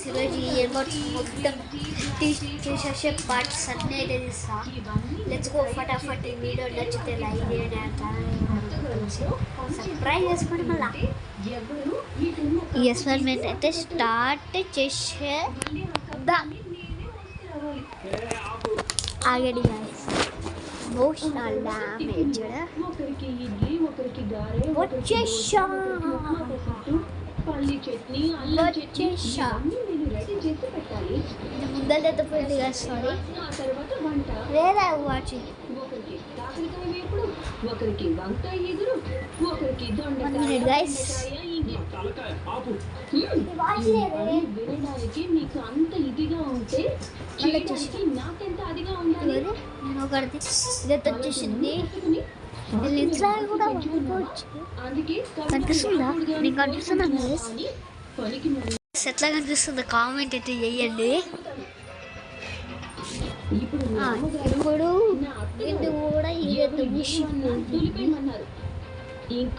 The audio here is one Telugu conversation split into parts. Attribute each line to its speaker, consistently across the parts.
Speaker 1: ఈరోజు ఇయర్బడ్స్ మొత్తం తీసేసే పార్ట్స్ అన్నీ అయితే తీస్తా. లెట్స్ గో ఫటాఫట్. ఈ వీడియో నచ్చితే లైక్ చేయండి, సబ్స్క్రైబ్ చేసుకోండి. మళ్ళీ ఈ ఎక్స్పెరిమెంట్ అయితే స్టార్ట్ చేసేద్దాం. ఆగండి గైస్, ఎమోషనల్ డ్యామేజ్ వచ్చేసా. ముందర పోయింది కదా, సారీ. లేదా వాచి ఒకరికి వంకాయ ఎదురు, ఒకరికి దొండకాయ గైస్. వినడానికి మీకు అంత ఇదిగా ఉంటే నాకెంత అదిగా ఉండాలి. నేను ఒకటి ఇదైతే వచ్చేసింది. కూడా కనిపిస్తుందా? నీకు కనిపిస్తుందా? ఎట్లా కనిపిస్తుందో కామెంట్ అయితే చేయండి. ఇప్పుడు ఇది కూడా ఇంకా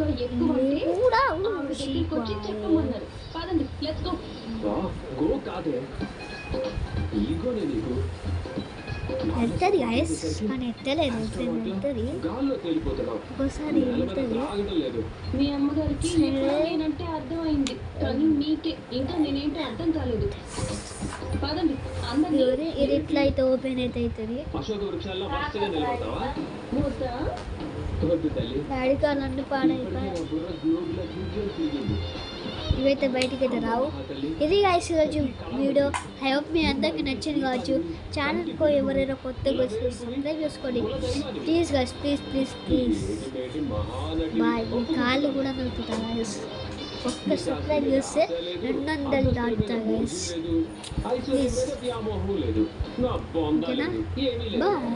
Speaker 1: ఎక్కువ చెప్పమన్నారు. పదండి, లెట్స్ గో. వెళ్తుంది గైస్, కానీ ఎత్తలేదు. వెళ్తుంది ఒకసారి వెళ్తుంది. మీ అమ్మగారికి నేనంటే అర్థమైంది, కానీ మీకే ఇంకా నేనేంటో అర్థం కాలేదు. పదండి అందరి. ఇది ఎట్లా అయితే ఓపెన్ అయితే అవుతుంది. డాడీ కాళ్ళన్నీ పాడైపోయాయి. ఇవైతే బయటికి అయితే రావు. ఇది గైస్ ఈరోజు వీడియో. ఐ హోప్ మీ అందరికి నచ్చింది కావచ్చు. ఛానల్కి ఎవరైనా కొత్తగా వస్తే సబ్స్క్రైబ్ చేసుకోండి ప్లీజ్ గైస్, ప్లీజ్. బాయ్. మీ కాళ్ళు కూడా నొక్కుతా గైస్. ఒక్క సబ్స్క్రైబ్ చేస్తే 200 దాటుతా గైస్, ప్లీజ్. ఓకేనా? బాయ్.